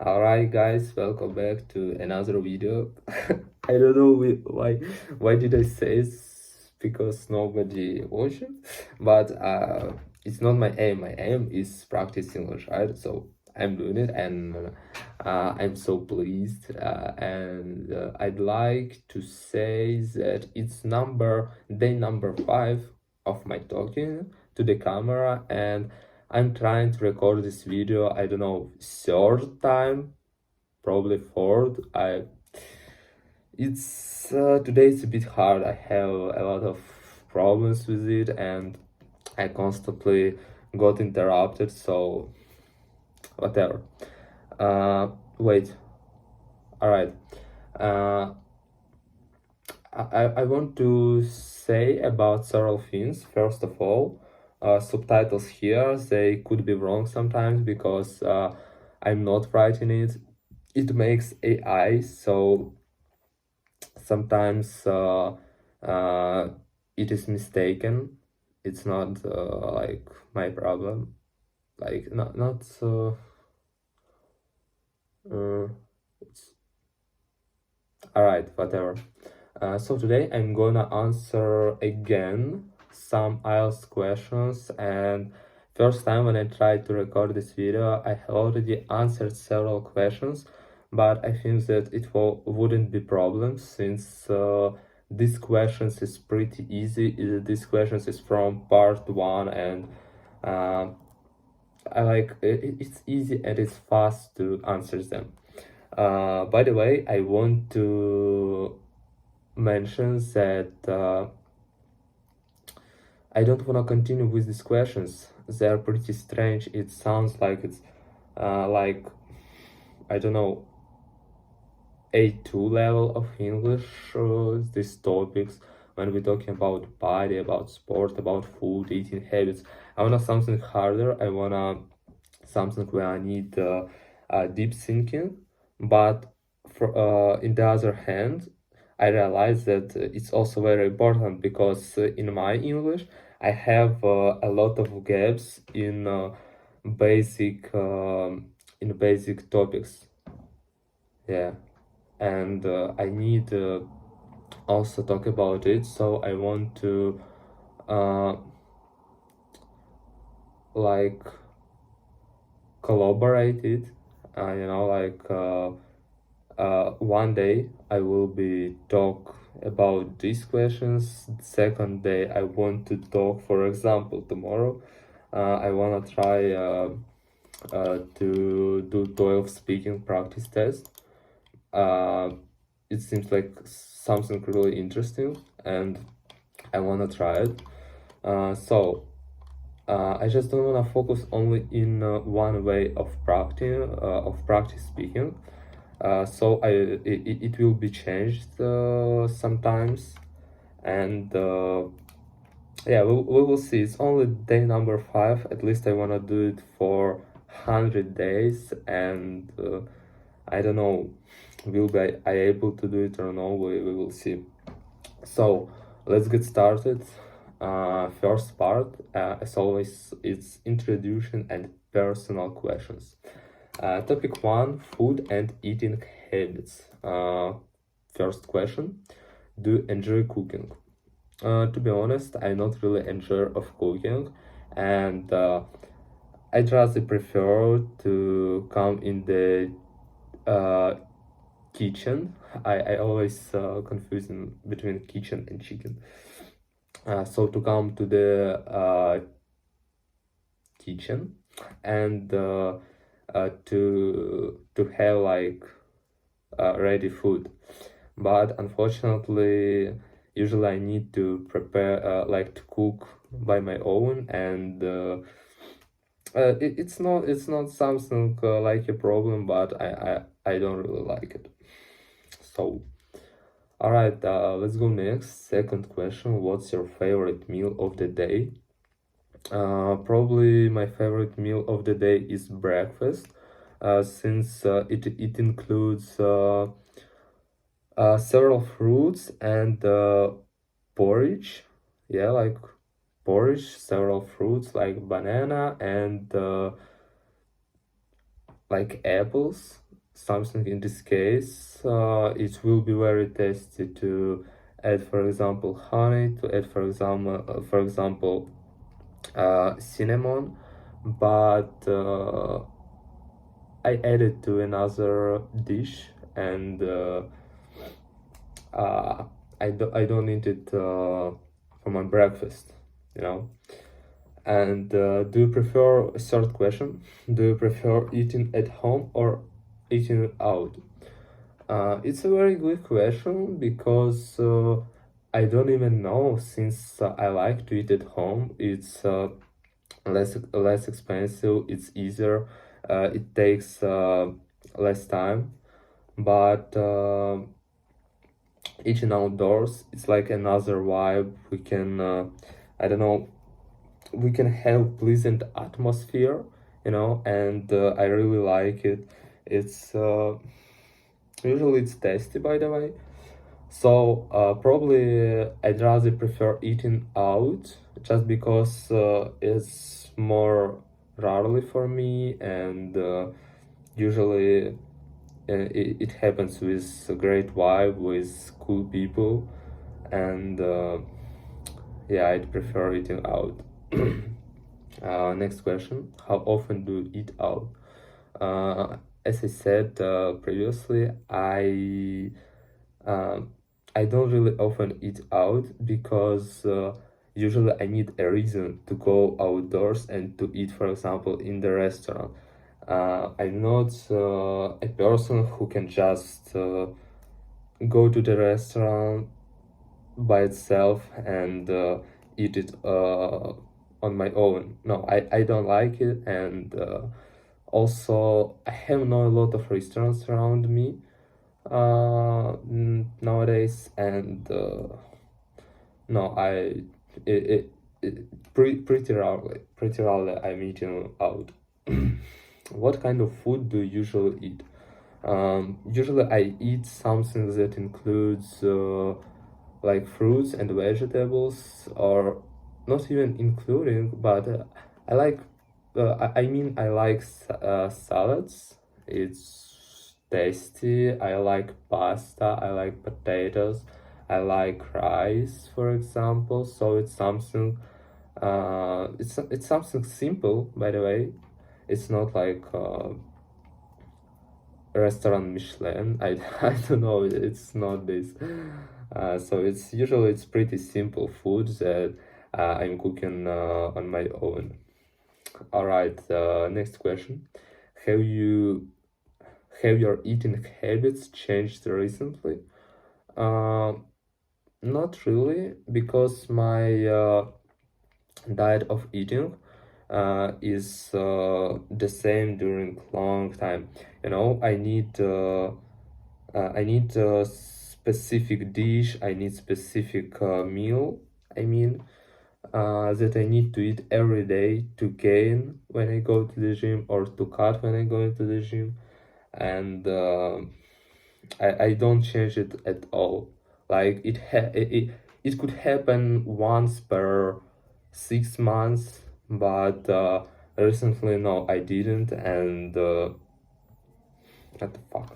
Alright guys, welcome back to another video. I don't know why did I say this, because nobody watches, but it's not my aim. My aim is practice English, right? So I'm doing it, and I'm so pleased, and I'd like to say that it's day number 5 of my talking to the camera, and I'm trying to record this video, I don't know, third time, probably fourth. It's today it's a bit hard. I have a lot of problems with it, and I constantly got interrupted. So whatever. Wait. All right. Uh, I want to say about several things. First of all, subtitles here, they could be wrong sometimes because I'm not writing it. It makes AI, so sometimes it is mistaken. It's not like my problem. Like not it's all right, whatever. So today I'm gonna answer again some IELTS questions, and first time when I tried to record this video I already answered several questions, but I think that it wouldn't be problem since these questions is pretty easy. These questions is from part 1, and uh, I like it's easy and it's fast to answer them. By the way, I want to mention that I don't want to continue with these questions. They are pretty strange. It sounds like it's like, I don't know, A2 level of English, these topics, when we're talking about body, about sport, about food, eating habits. I want something harder. I want something where I need deep thinking. But in the other hand, I realize that it's also very important because in my English, I have a lot of gaps basic in basic topics. Yeah, and I need also talk about it. So I want to uh, like collaborate it. One day I will be talk about these questions. The second day I want to talk, for example, tomorrow I want to try to do 12 speaking practice test. uh, it seems like something really interesting, and I want to try it. I just don't want to focus only in one way of practice speaking. It will be changed sometimes, and yeah, we will see. It's only day number 5. At least I want to do it for 100 days, and I don't know, will be I able to do it or no. We will see. So let's get started. First part, as always, it's introduction and personal questions. Topic 1, food and eating habits. First question, do you enjoy cooking? To be honest, I not really enjoy of cooking, and I rather prefer to come in the uh, kitchen. I always confusing between kitchen and chicken. So to come to the kitchen and to have like ready food, but unfortunately usually I need to prepare like to cook by my own, and it's not something like a problem, but I don't really like it. So all right, let's go next. Second question, what's your favorite meal of the day? Probably my favorite meal of the day is breakfast, since it includes several fruits and porridge. Yeah, like porridge, several fruits like banana and like apples. something in this case, it will be very tasty to add, for example, honey, to add, for example, cinnamon, but I added to another dish, and uh, I don't eat it for my breakfast, you know. And do you prefer, third question, do you prefer eating at home or eating out? It's a very good question because I don't even know, since I like to eat at home. It's less expensive, it's easier, it takes less time, but eating outdoors, it's like another vibe. We can I don't know, we can have pleasant atmosphere, you know, and I really like it. It's usually it's tasty, by the way. So probably I'd rather prefer eating out, just because it's more rarely for me, and usually it happens with a great vibe, with cool people, and yeah, I'd prefer eating out. Next question: how often do you eat out? As I said previously, um, I don't really often eat out because usually I need a reason to go outdoors and to eat, for example, in the restaurant. I'm not a person who can just go to the restaurant by itself and eat it on my own. No, I don't like it, and also I have not a lot of restaurants around me nowadays, and no, pretty rarely I'm eating out. What kind of food do you usually eat? Usually I eat something that includes like fruits and vegetables, or not even including, but I like I mean, I like salads. It's tasty. I like pasta, I like potatoes, I like rice, for example. So it's something it's something simple, by the way. It's not like restaurant Michelin. I don't know, it's not this. So it's usually it's pretty simple food that I'm cooking on my own. All right, next question. Have you have your eating habits changed recently? Uh, Not really, because my diet of eating is the same during long time. You know, I need a specific dish, I need specific meal, I mean, that I need to eat every day to gain when I go to the gym, or to cut when I go into the gym. And I don't change it at all. Like it could happen once per 6 months, but recently no, I didn't, and what the fuck?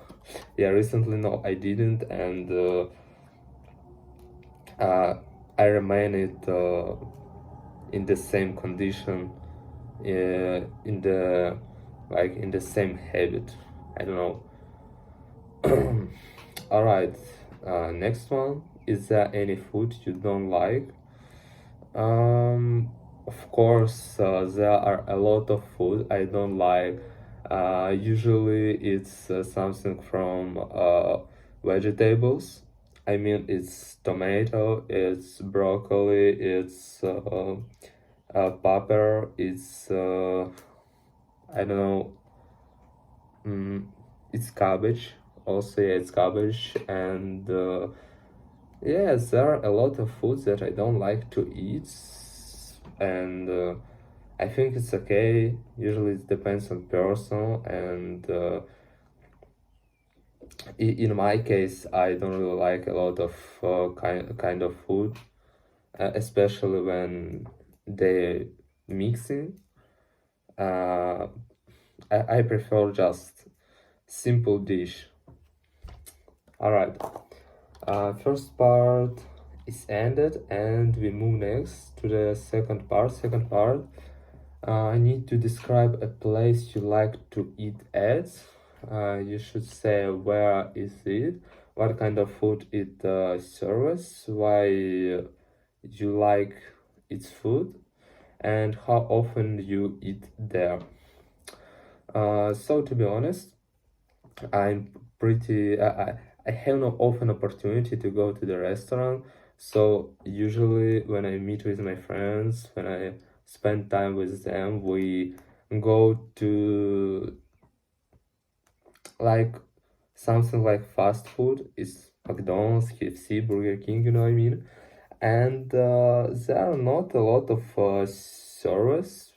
Yeah, recently no, I didn't, and I remain it in the same condition, in the like in the same habit. I don't know. All right. Next one. Is there any food you don't like? Of course, there are a lot of food I don't like. Usually, it's something from vegetables. I mean, it's tomato, it's broccoli, it's pepper, it's I don't know, mm, it's cabbage. Also, yeah, it's cabbage, and yes, there are a lot of foods that I don't like to eat, and I think it's okay. Usually, it depends on person, and in my case, I don't really like a lot of kind of food, especially when they mixing. Uh, I prefer just simple dish. All right. First part is ended, and we move next to the second part. I need to describe a place you like to eat at. You should say where is it, what kind of food it serves, why you like its food, and how often you eat there. So to be honest, I'm pretty. I have no often opportunity to go to the restaurant. So usually when I meet with my friends, when I spend time with them, we go to like something like fast food. It's McDonald's, KFC, Burger King. You know what I mean? And there are not a lot of service,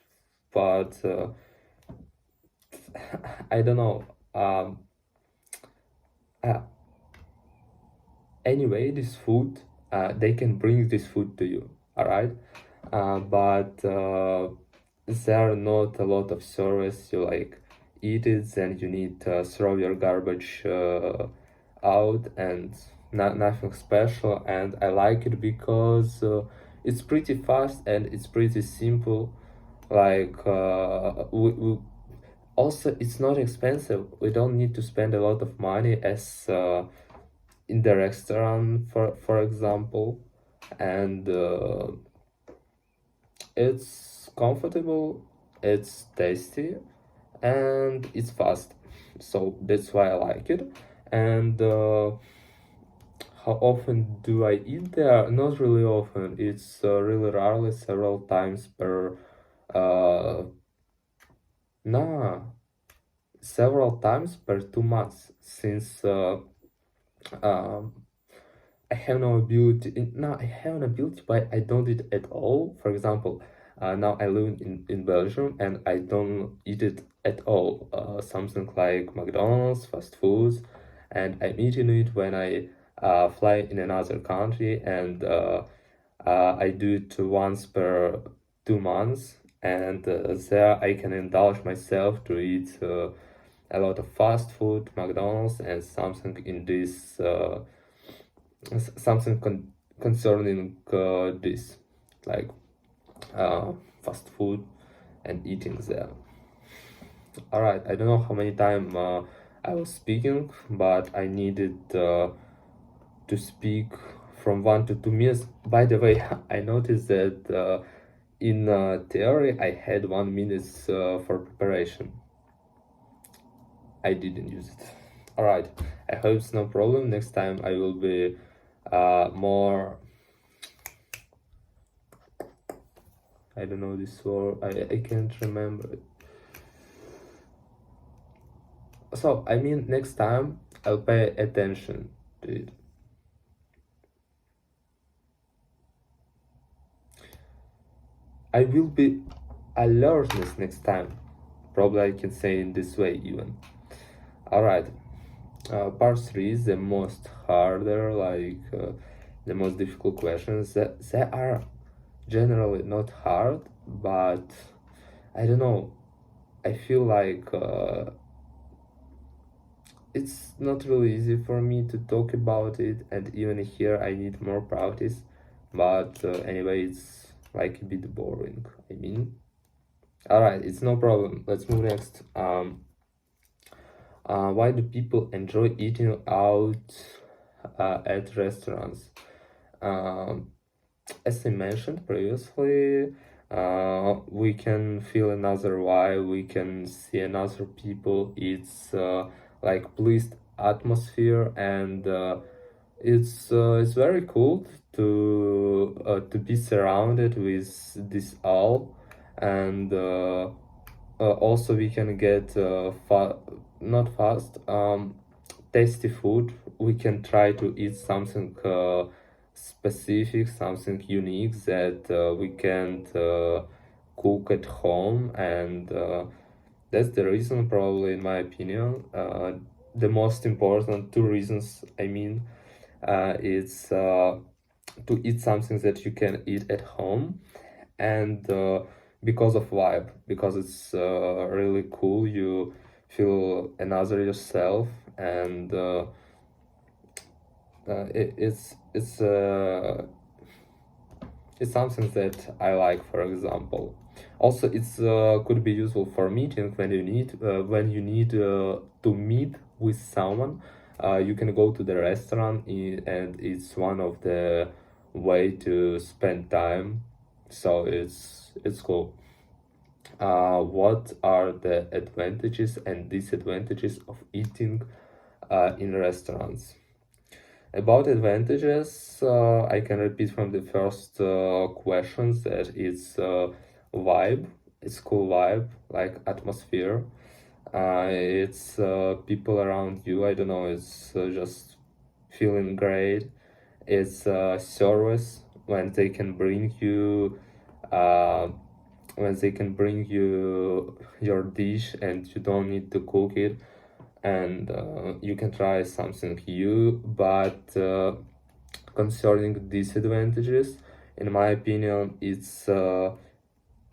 but I don't know. Uh, anyway, this food, they can bring this food to you, all right? But there are not a lot of service. You like eat it, then you need to throw your garbage out, and nothing special. And I like it because it's pretty fast and it's pretty simple. Like also it's not expensive. We don't need to spend a lot of money as in the restaurant, for example, and it's comfortable, it's tasty, and it's fast. So that's why I like it. And how often do I eat there? Not really often. It's really rarely, several times per nah, several times per 2 months, since um, I have no ability. No, I have an ability, but I don't eat at all. For example, now I live in Belgium and I don't eat it at all. Something like McDonald's, fast foods, and I'm eating it when I fly in another country, and I do it once per 2 months, and there I can indulge myself to eat a lot of fast food, McDonald's, and something in this. Something concerning this, like fast food and eating there. All right, I don't know how many time I was speaking, but I needed to speak from 1 to 2 minutes. By the way, I noticed that in theory I had 1 minute for preparation. I didn't use it. All right, I hope it's no problem. Next time I will be more. I don't know this word. I can't remember it. So I mean, next time I'll pay attention to it. I will be alertness next time. Probably I can say in this way even. All right. Part 3 is the most harder, like the most difficult questions. They are generally not hard, but I don't know. I feel like it's not really easy for me to talk about it, and even here I need more practice. But anyway, it's like a bit boring. I mean, all right, it's no problem. Let's move next. Why do people enjoy eating out at restaurants? Um, as I mentioned previously, we can feel another vibe, we can see another people. It's like pleased atmosphere, and it's very cool to be surrounded with this all, and also we can get not fast tasty food. We can try to eat something specific, something unique that we can't cook at home, and that's the reason, probably in my opinion, the most important two reasons, I mean, it's to eat something that you can eat at home, and because of vibe, because it's really cool. feel another yourself, and it's something that I like, for example. Also, it's could be useful for meeting when you need to meet with someone. You can go to the restaurant, and it's one of the way to spend time. So it's cool. What are the advantages and disadvantages of eating in restaurants? About advantages, I can repeat from the first questions that it's vibe, it's cool vibe, like atmosphere. It's people around you. I don't know. It's just feeling great. It's service when they can bring you, uh, your dish and you don't need to cook it, and you can try something new. But concerning disadvantages, in my opinion, it's a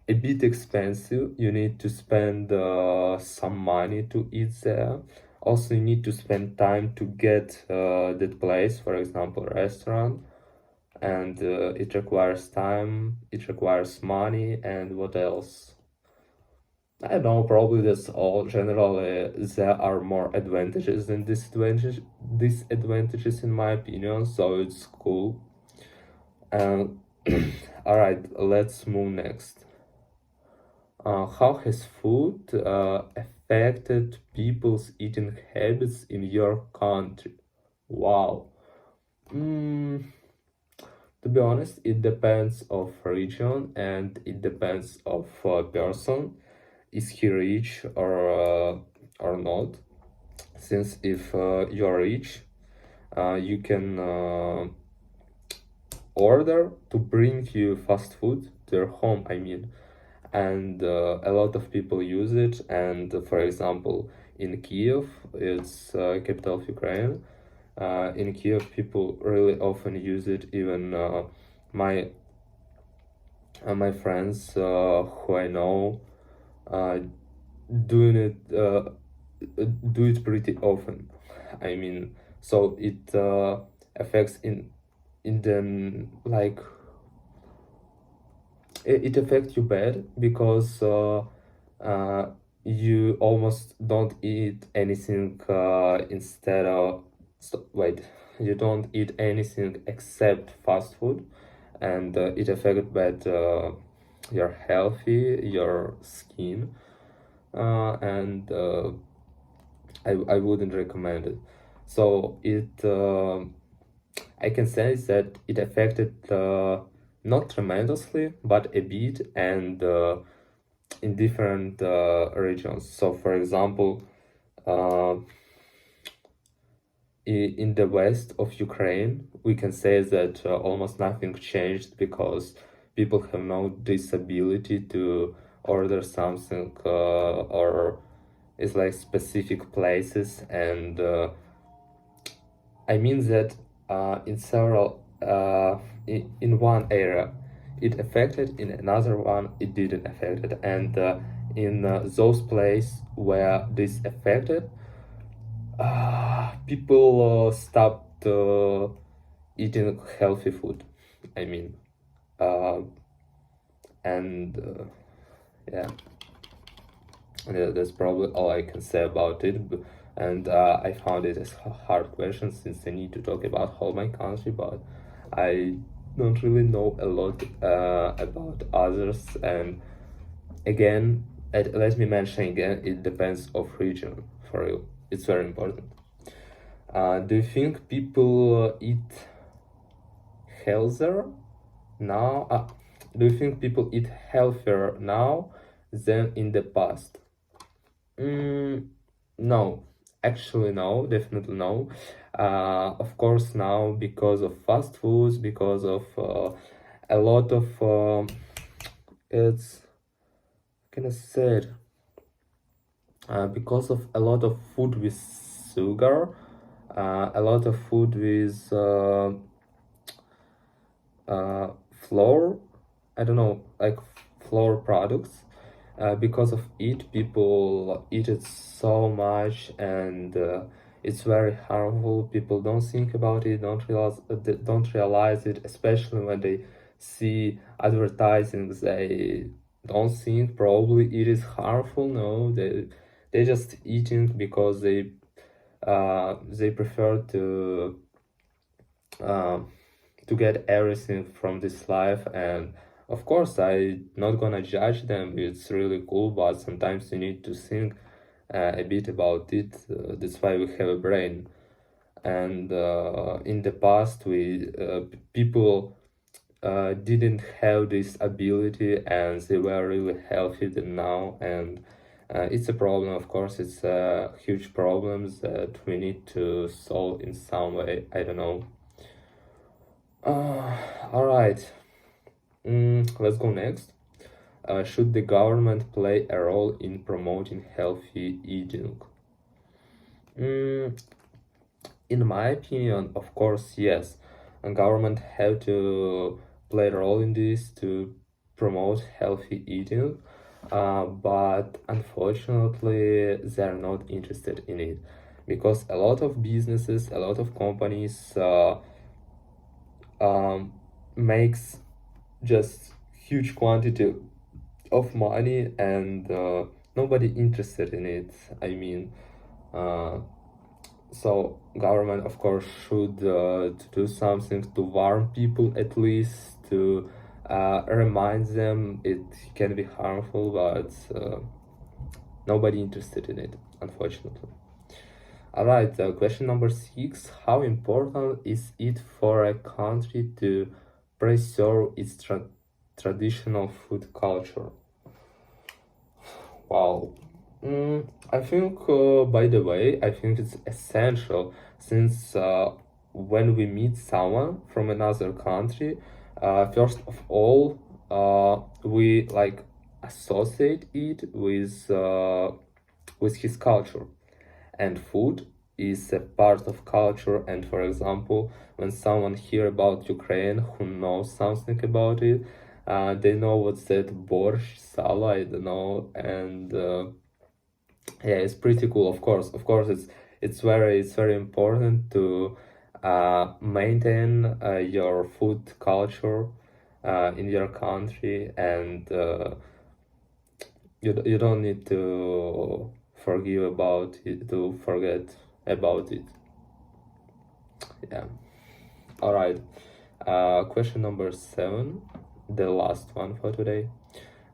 bit expensive. You need to spend some money to eat there. Also, you need to spend time to get that place, for example, restaurant, and it requires time, it requires money, and what else? I don't know, probably that's all. Generally, there are more advantages than disadvantages in my opinion, so it's cool. And all right, let's move next. How has food affected people's eating habits in your country? Wow. Mm, to be honest, it depends of region and it depends of person. Is he rich or not? Since if you're rich, you can order to bring you fast food to your home. I mean, and a lot of people use it. And for example, in Kiev, it's capital of Ukraine. In Kiev, people really often use it. Even my my friends who I know uh, doing it do it pretty often. I mean, so it affects in the like it affects you bad because uh, you almost don't eat anything instead of wait, you don't eat anything except fast food, and it affects bad your healthy, your skin, and I wouldn't recommend it. So I can say that it affected not tremendously, but a bit, and in different regions. So, for example, uh, in the west of Ukraine, we can say that almost nothing changed because people have no disability to order something or it's like specific places, and I mean that in several in one area it affected, in another one it didn't affect it, and in those places where this affected, people stopped eating healthy food. I mean, uh, and yeah. Yeah, that's probably all I can say about it. And I found it as a hard question since I need to talk about whole my country, but I don't really know a lot about others. And again, let me mention again, it depends of region for you. It's very important. Do you think people eat healthier now? Do you think people eat healthier now than in the past? Mm, no, actually, no, definitely no. Of course, now because of fast foods, because of a lot of it's can I say it? Because of a lot of food with sugar, a lot of food with flour. I don't know, like flour products. because of it, people eat it so much, and it's very harmful. People don't think about it, don't realize it, especially when they see advertising. They don't think probably it is harmful. No, they just eating because they prefer uh, to get everything from this life. And of course, I not gonna judge them. It's really cool, but sometimes you need to think a bit about it. That's why we have a brain. And in the past, people didn't have this ability, and they were really healthy than now. And it's a problem, of course. It's a huge problem that we need to solve in some way. I don't know. All right. Let's go next. Should the government play a role in promoting healthy eating? Mm, in my opinion, of course, yes. And government have to play a role in this to promote healthy eating, but unfortunately, they're not interested in it because a lot of businesses, a lot of companies um, makes just huge quantity of money, and nobody interested in it. I mean, uh, so government of course should to do something to warn people, at least to remind them it can be harmful, but nobody interested in it, unfortunately. All right, question number 6. How important is it for a country to preserve its traditional food culture? Wow. I think, by the way, I think it's essential since when we meet someone from another country, first of all, we like associate it with his culture, and food is a part of culture. And for example, when someone hear about Ukraine who knows something about it, they know what's that borscht, sala, I don't know, and yeah, it's pretty cool. Of course, it's very important to maintain your food culture in your country, and you don't need to forget about it. Yeah. All right. Question number 7, the last one for today.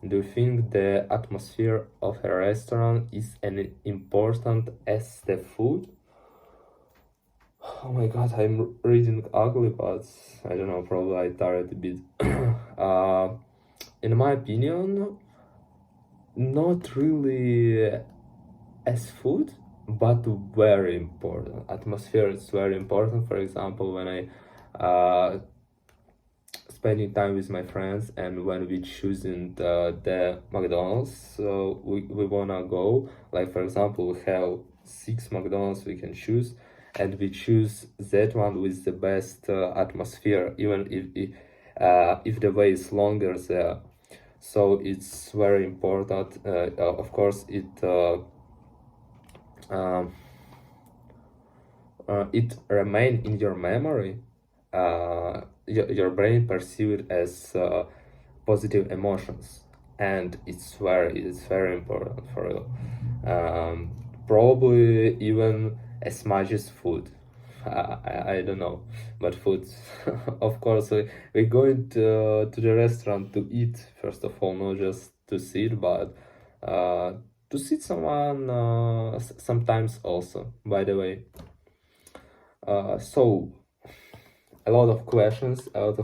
Do you think the atmosphere of a restaurant is as important as the food? Oh my god, I'm reading ugly, but I don't know, probably I tired a bit. uh, in my opinion, not really as food, but very important. Atmosphere is very important. For example, when I spending time with my friends, and when we choosing the McDonald's, so we wanna go, like for example, we have 6 McDonald's we can choose, and we choose that one with the best atmosphere, even if the way is longer there. So it's very important. Of course, um, it remain in your memory. Your brain perceive it as positive emotions, and it's very important for you. Probably even as much as food. I don't know, but food. Of course, we're going to the restaurant to eat first of all, not just to sit, but uh, to sit someone sometimes also. By the way, so a lot of questions. I'm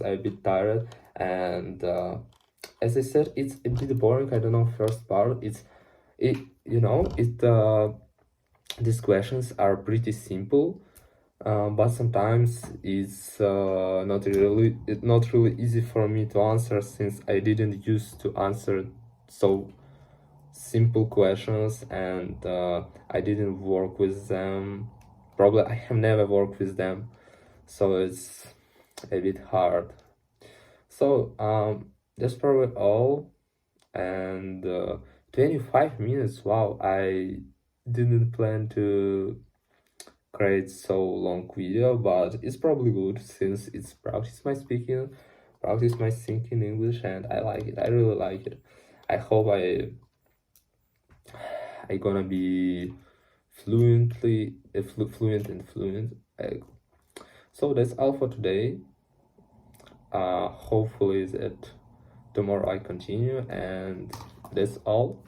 a bit tired, and as I said, it's a bit boring. I don't know. First part, it you know it. These questions are pretty simple, but sometimes it's not really easy for me to answer since I didn't used to answer so simple questions, and I didn't work with them. Probably I have never worked with them, so it's a bit hard. So that's probably all. and 25 minutes. Wow, I didn't plan to create so long video, but it's probably good since it's practice my speaking, practice my thinking English, and I like it. I really like it. I hope I gonna be fluent and fluent. So that's all for today. Hopefully that tomorrow I continue, and that's all.